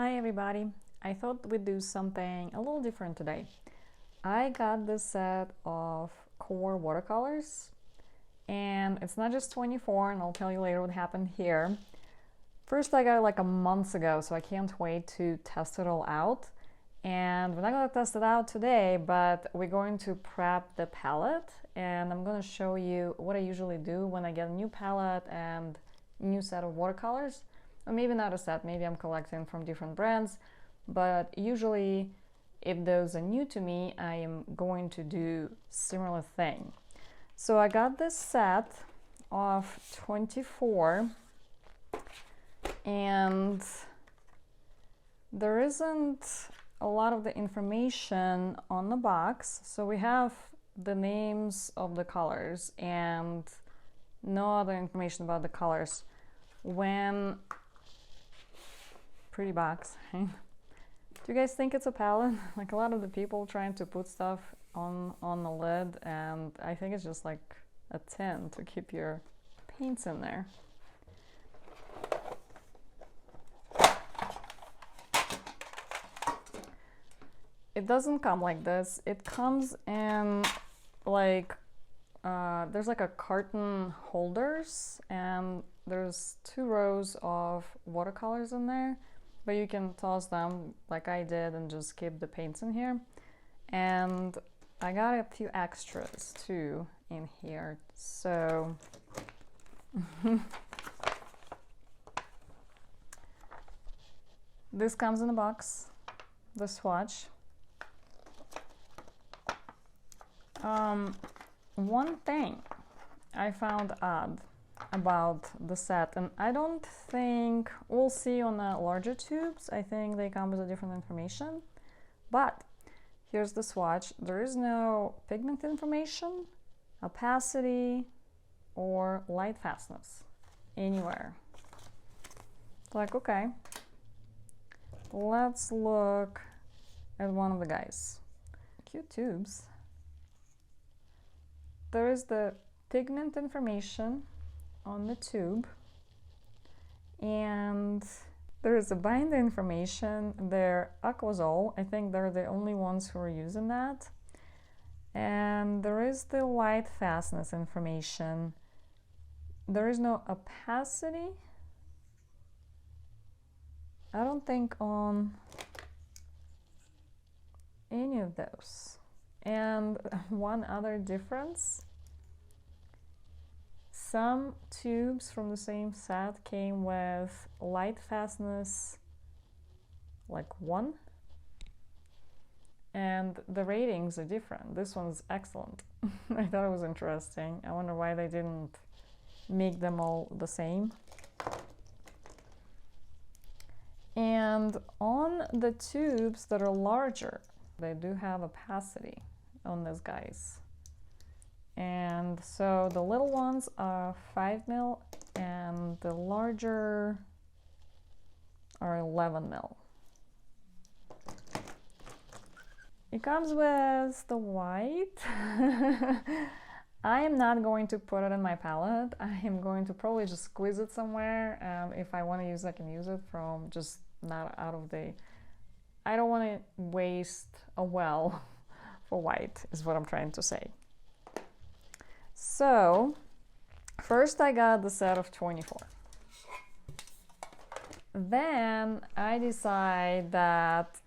Hi everybody! I thought we'd do something a little different today. I got this set of QOR watercolors, and it's not just 24, and I'll tell you later what happened here. First, I got it like a month ago, so I can't wait to test it all out. And we're not going to test it out today, but we're going to prep the palette, and I'm going to show you what I usually do when I get a new palette and new set of watercolors. Or maybe not a set, maybe I'm collecting from different brands, but usually if those are new to me, I am going to do similar thing. So I got this set of 24, and there isn't a lot of the information on the box. So we have the names of the colors and no other information about the colors. Pretty box, right? Do you guys think it's a palette? Like a lot of the people trying to put stuff on the lid, and I think it's just like a tin to keep your paints in there. It doesn't come like this. It comes in like there's like a carton holders, and there's 2 rows of watercolors in there, but you can toss them like I did and just keep the paints in here. And I got a few extras too in here. So this comes in a box, the swatch. One thing I found odd about the set, and I don't think we'll see on the larger tubes, I think they come with a different information, but here's the swatch. There is no pigment information, opacity, or light fastness anywhere. It's like, okay, let's look at one of the guys. Cute tubes. There is the pigment information on the tube, and there is a binder information. They're Aquazole. I think they're the only ones who are using that. And there is the light fastness information. There is no opacity, I don't think, on any of those. And one other difference, some tubes from the same set came with light fastness like 1, and the ratings are different. This one's excellent. I thought it was interesting. I wonder why they didn't make them all the same. And on the tubes that are larger, they do have opacity on these guys. And so the little ones are 5 mil and the larger are 11 mil. It comes with the white. I am not going to put it in my palette. I am going to probably just squeeze it somewhere, and if I want to use it, I can use it from just not out of the... I don't want to waste a well for white, is what I'm trying to say. So first I got the set of 24. Then I decide that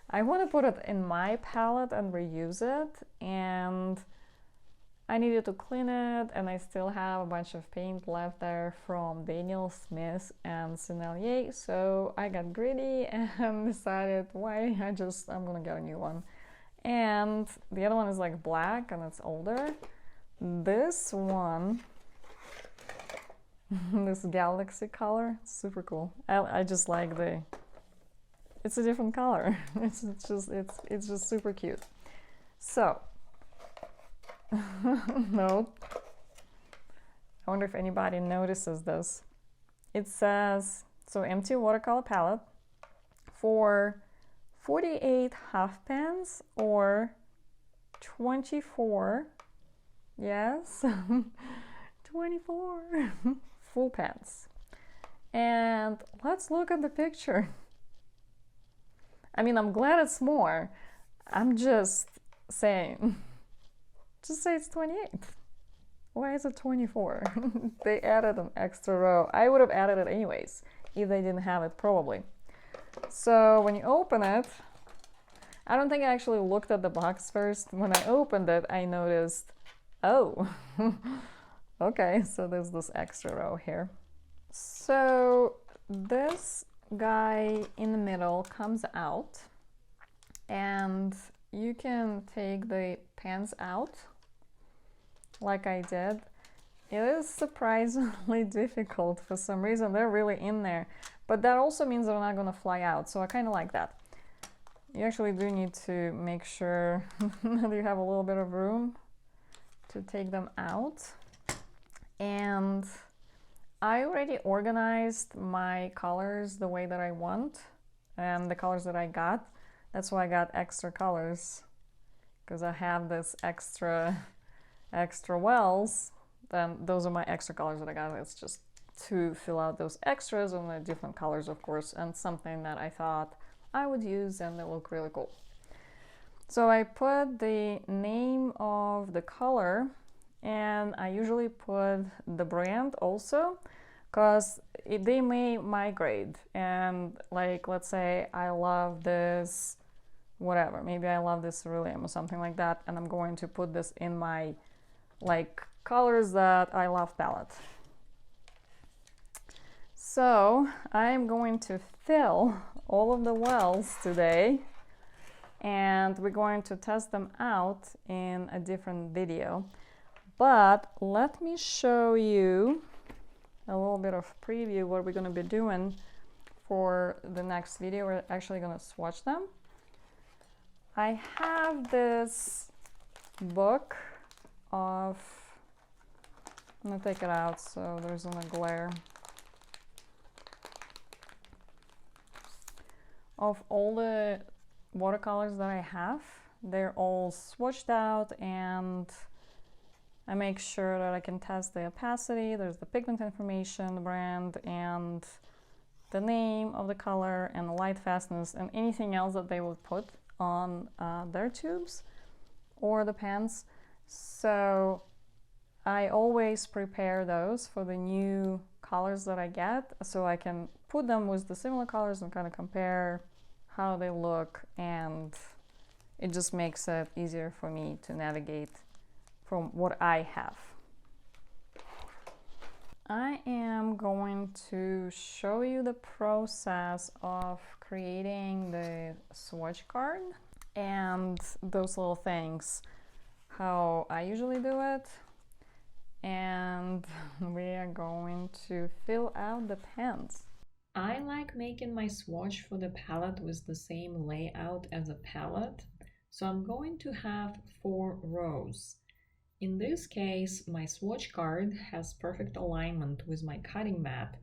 I want to put it in my palette and reuse it, and I needed to clean it, and I still have a bunch of paint left there from Daniel Smith and Sennelier, so I got greedy and decided, I'm gonna get a new one. And the other one is like black and it's older. This one, this galaxy color, super cool. I just like it's a different color. It's just super cute. So no, I wonder if anybody notices this. It says, so empty watercolor palette for 48 half pans or 24, yes, 24 full pans. And let's look at the picture. I mean, I'm glad it's more. I'm just saying, just say it's 28. Why is it 24? They added an extra row. I would have added it anyways if they didn't have it, probably. So when you open it, I don't think I actually looked at the box first. When I opened it, I noticed, oh, okay, so there's this extra row here. So this guy in the middle comes out, and you can take the pens out like I did. It is surprisingly difficult for some reason. They're really in there, but that also means they're not going to fly out, so I kind of like that. You actually do need to make sure that you have a little bit of room to take them out. And I already organized my colors the way that I want, and the colors that I got. That's why I got extra colors, because I have this extra wells. Then those are my extra colors that I got. It's just to fill out those extras, and they're different colors, of course, and something that I thought I would use, and they look really cool. So I put the name of the color, and I usually put the brand also, because they may migrate. And like, let's say I love this, whatever, maybe I love this cerulean or something like that, and I'm going to put this in my like colors that I love palette. So I'm going to fill all of the wells today, and we're going to test them out in a different video. But let me show you a little bit of preview what we're going to be doing for the next video. We're actually going to swatch them. I have this book of, I'm going to take it out so there isn't a glare, of all the watercolors that I have. They're all swatched out, and I make sure that I can test the opacity. There's the pigment information, the brand, and the name of the color, and the light fastness, and anything else that they would put on their tubes or the pens. So I always prepare those for the new colors that I get, so I can put them with the similar colors and kind of compare how they look, and it just makes it easier for me to navigate from what I have. I am going to show you the process of creating the swatch card and those little things, how I usually do it, and we are going to fill out the pens. I like making my swatch for the palette with the same layout as a palette, so I'm going to have 4 rows. In this case, my swatch card has perfect alignment with my cutting mat,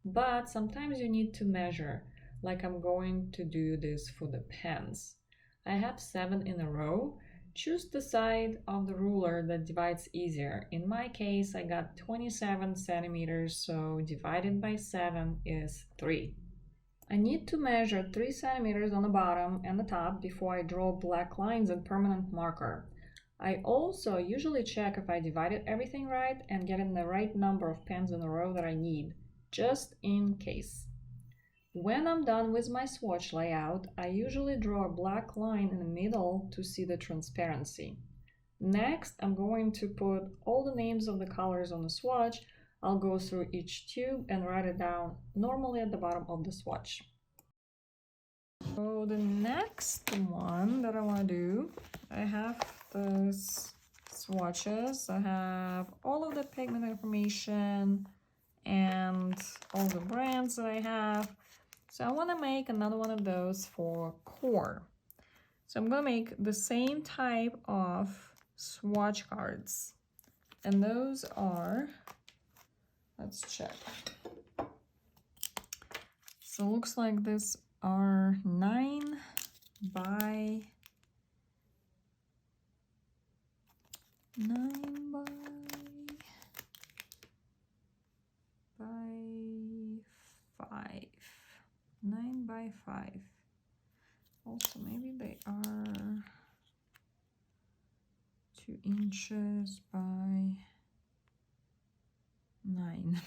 but sometimes you need to measure, like I'm going to do this for the pens. I have 7 in a row. Choose the side of the ruler that divides easier. In my case, I got 27 centimeters, so divided by 7 is 3. I need to measure 3 centimeters on the bottom and the top before I draw black lines and permanent marker. I also usually check if I divided everything right and getting the right number of pens in a row that I need, just in case. When I'm done with my swatch layout, I usually draw a black line in the middle to see the transparency. Next, I'm going to put all the names of the colors on the swatch. I'll go through each tube and write it down normally at the bottom of the swatch. So the next one that I want to do, I have those swatches. I have all of the pigment information and all the brands that I have. So I want to make another one of those for QOR. So I'm going to make the same type of swatch cards. And those are, let's check. So it looks like these are 9 by 5. 9 by 5. Also, maybe they are 2 inches by 9.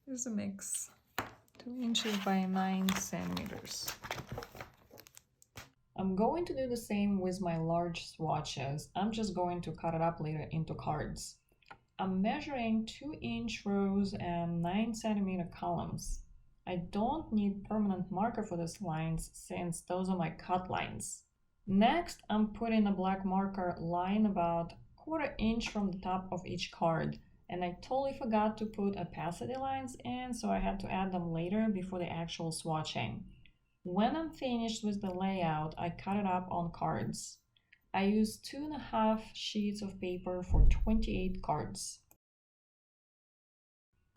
There's a mix. 2 inches by 9 centimeters. I'm going to do the same with my large swatches. I'm just going to cut it up later into cards. I'm measuring 2-inch rows and 9 centimeter columns. I don't need permanent marker for these lines since those are my cut lines. Next, I'm putting a black marker line about 1/4 inch from the top of each card. And I totally forgot to put opacity lines in, so I had to add them later before the actual swatching. When I'm finished with the layout, I cut it up on cards. I used 2.5 sheets of paper for 28 cards.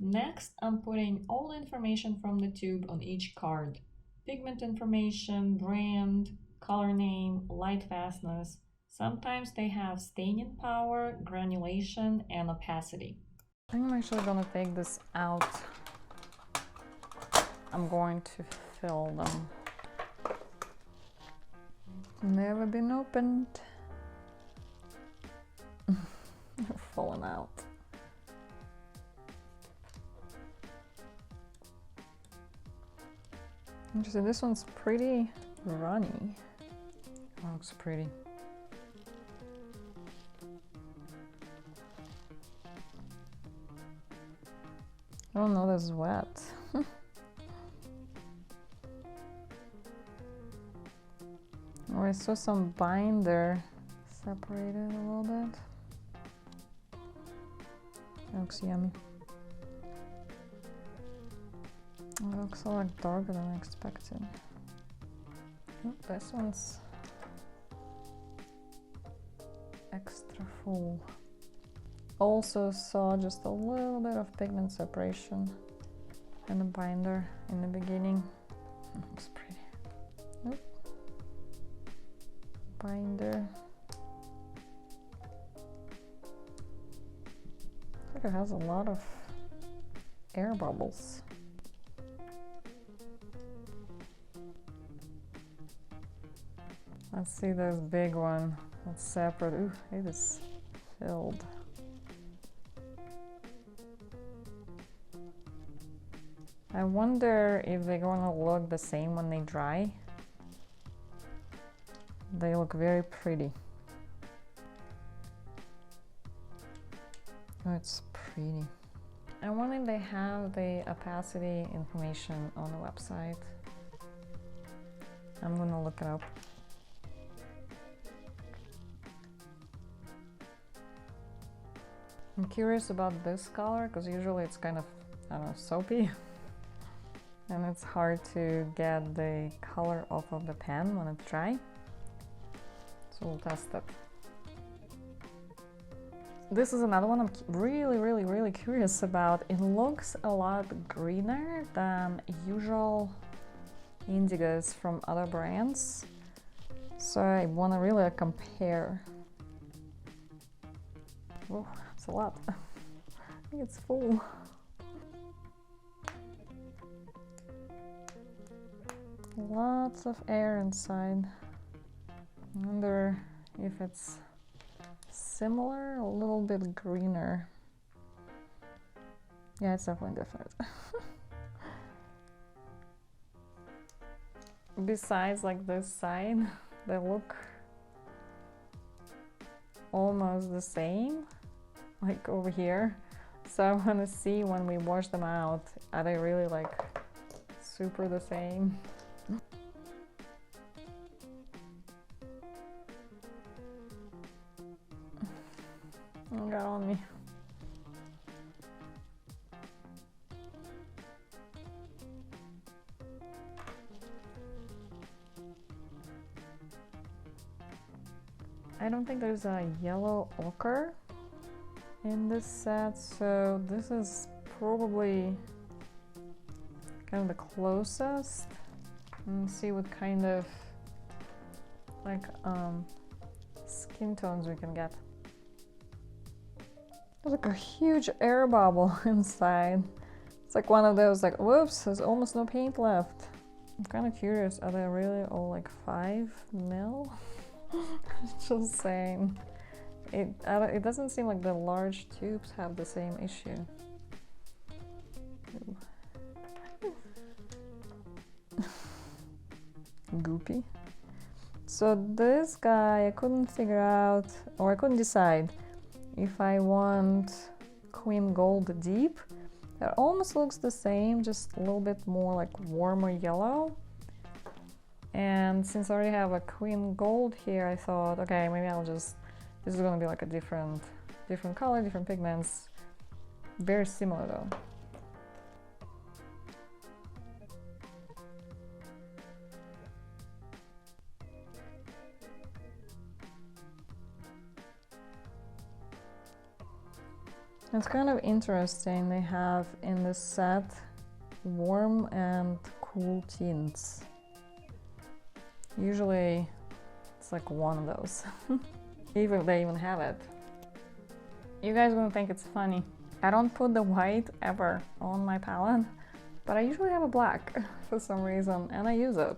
Next, I'm putting all the information from the tube on each card. Pigment information, brand, color name, light fastness. Sometimes they have staining power, granulation, and opacity. I think I'm actually gonna take this out. I'm going to fill them. Never been opened. They're falling out. Interesting, this one's pretty runny. That looks pretty. Oh no, this is wet. Oh, I saw some binder separated a little bit. That looks yummy. It looks a lot darker than I expected. Oh, this one's extra full. Also saw just a little bit of pigment separation in the binder in the beginning. It looks pretty. Oop. Binder. I think it has a lot of air bubbles. Let's see this big one. That's separate. Ooh, it is filled. I wonder if they're gonna look the same when they dry. They look very pretty. Oh, it's pretty. I wonder if they have the opacity information on the website. I'm gonna look it up. I'm curious about this color because usually it's kind of, I don't know, soapy. And it's hard to get the color off of the pen when it's dry. So we'll test it. This is another one I'm really curious about. It looks a lot greener than usual indigos from other brands. So I want to really compare. Oh, it's a lot. I think it's full. Lots of air inside. I wonder if it's similar, a little bit greener. Yeah, it's definitely different. Besides, like this side, they look almost the same, like over here. So I want to see when we wash them out, are they really like super the same? It got on me. I don't think there's a yellow ochre in this set, so this is probably kind of the closest. And see what kind of like skin tones we can get. There's like a huge air bubble inside. It's like one of those like, whoops, there's almost no paint left. I'm kind of curious, are they really all like 5 mil? Just saying. It doesn't seem like the large tubes have the same issue. Goopy. So this guy, I couldn't figure out, or I couldn't decide if I want Queen Gold Deep. It almost looks the same, just a little bit more like warmer yellow. And since I already have a Queen Gold here, I thought, okay, maybe I'll just, this is gonna be like a different color, different pigments. Very similar though. It's kind of interesting, they have in this set warm and cool tints. Usually it's like one of those, even if they even have it. You guys gonna think it's funny. I don't put the white ever on my palette, but I usually have a black for some reason, and I use it.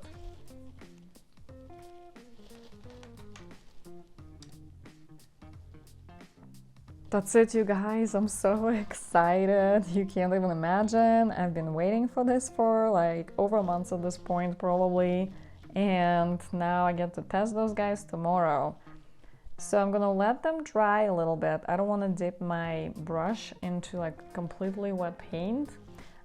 That's it, you guys. I'm so excited. You can't even imagine. I've been waiting for this for like over a month at this point, probably. And now I get to test those guys tomorrow. So I'm gonna let them dry a little bit. I don't want to dip my brush into like completely wet paint.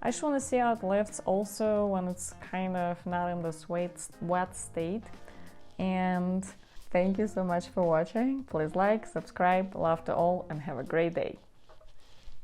I just want to see how it lifts also when it's kind of not in this wet state. And thank you so much for watching. Please like, subscribe, love to all, and have a great day.